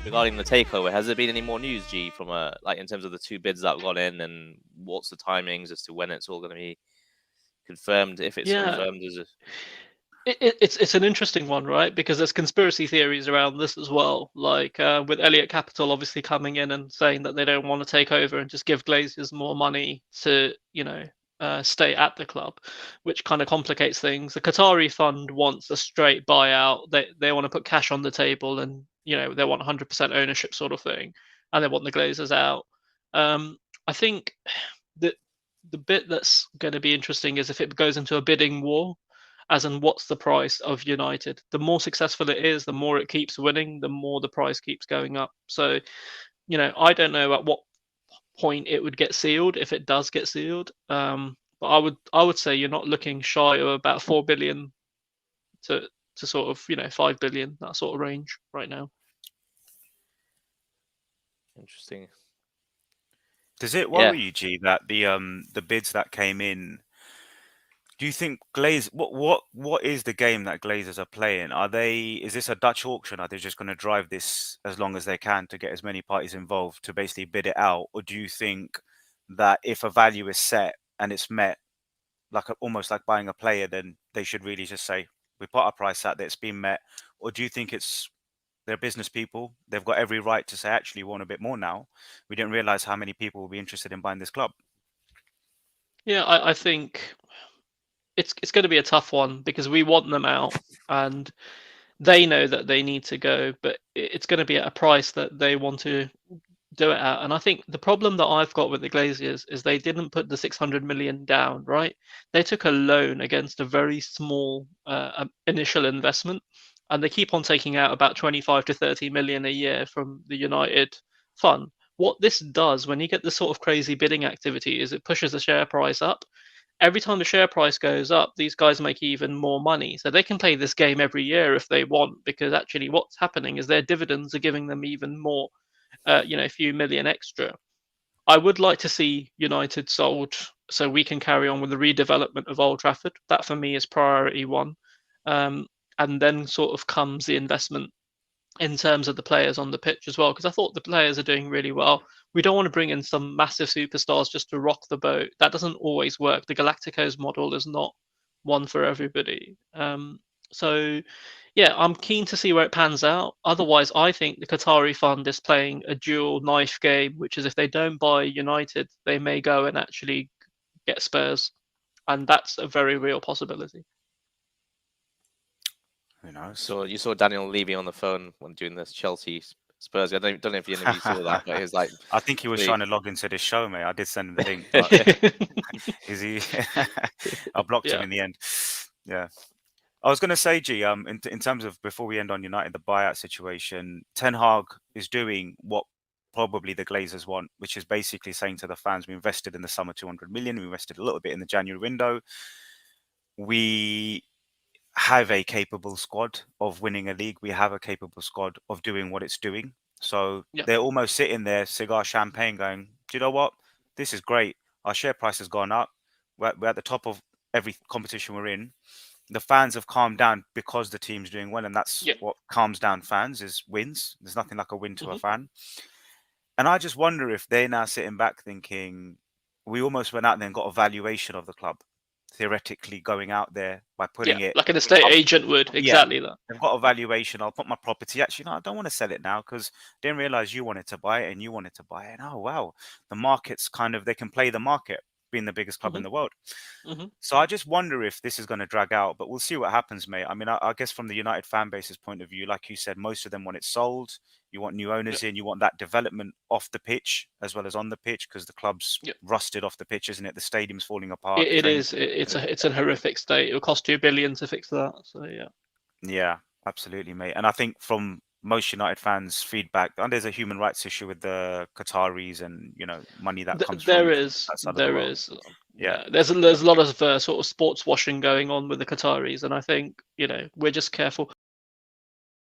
regarding the takeover, has there been any more news, G, from like in terms of the 2 bids that have gone in, and what's the timings as to when it's all going to be confirmed? If it's Yeah, confirmed, is it? it's an interesting one, right? Because there's conspiracy theories around this as well. Like with Elliott Capital obviously coming in and saying that they don't want to take over and just give Glazers more money to, stay at the club, which kind of complicates things. The Qatari fund wants a straight buyout. They want to put cash on the table, and they want 100% ownership sort of thing, and they want the Glazers out. I think that the bit that's going to be interesting is if it goes into a bidding war, as in what's the price of United. The more successful it is, the more it keeps winning, the more the price keeps going up. So, I don't know at what point it would get sealed if it does get sealed. But I would say you're not looking shy of about 4 billion to sort of 5 billion, that sort of range right now. Interesting. Does it worry you, G, that the bids that came in? Do you think what is the game that Glazers are playing? Is this a Dutch auction? Are they just going to drive this as long as they can to get as many parties involved to basically bid it out? Or do you think that if a value is set and it's met, almost like buying a player, then they should really just say, we put our price out there, it's been met? Or do you think they're business people, they've got every right to say, actually, we want a bit more now. We didn't realize how many people will be interested in buying this club. Yeah, I think it's going to be a tough one because we want them out, and they know that they need to go, but it's going to be at a price that they want to do it at. And I think the problem that I've got with the Glaziers is they didn't put the 600 million down, right? They took a loan against a very small initial investment, and they keep on taking out about 25 to 30 million a year from the United fund. What this does when you get this sort of crazy bidding activity is it pushes the share price up. Every time the share price goes up, these guys make even more money. So they can play this game every year if they want, because actually what's happening is their dividends are giving them even more, a few million extra. I would like to see United sold so we can carry on with the redevelopment of Old Trafford. That for me is priority one. And then sort of comes the investment in terms of the players on the pitch as well, because I thought the players are doing really well. We don't want to bring in some massive superstars just to rock the boat. That doesn't always work. The Galacticos model is not one for everybody. So, yeah, I'm keen to see where it pans out. Otherwise, I think the Qatari fund is playing a dual knife game, which is if they don't buy United, they may go and actually get Spurs. And that's a very real possibility. Who knows? So you saw Daniel Levy on the phone when doing this Chelsea Spurs. I don't know if any of you saw that, but he was like, I think he was trying to log into this show, mate. I did send him the link. But is he? I blocked him in the end. Yeah. I was going to say, G, in terms of, before we end on United, the buyout situation, Ten Hag is doing what probably the Glazers want, which is basically saying to the fans, we invested in the summer 200 million, we invested a little bit in the January window. We have a capable squad of winning a league. We have a capable squad of doing what it's doing. So they're almost sitting there, cigar champagne, going, do you know what? This is great. Our share price has gone up. We're at the top of every competition we're in. The fans have calmed down because the team's doing well, and that's what calms down fans, is wins. There's nothing like a win to a fan. And I just wonder if they're now sitting back thinking, we almost went out there and got a valuation of the club, theoretically going out there by putting it like an estate agent would. Exactly that. They've got a valuation. I'll put my property. Actually, no, I don't want to sell it now because I didn't realize you wanted to buy it and you wanted to buy it. And oh wow, the market's they can play the market, being the biggest club in the world. So I just wonder if this is going to drag out, but we'll see what happens, mate. I mean, I guess from the United fan base's point of view, like you said, most of them want it sold. You want new owners in. You want that development off the pitch as well as on the pitch, because the club's rusted off the pitch, isn't it? The stadium's falling apart. It is. It's a horrific state. It will cost $2 billion to fix that. So yeah. Yeah, absolutely, mate. And I think from most United fans' feedback, and there's a human rights issue with the Qataris and money that comes from there is. Yeah, there's a lot of sort of sports washing going on with the Qataris, and I think we're just careful.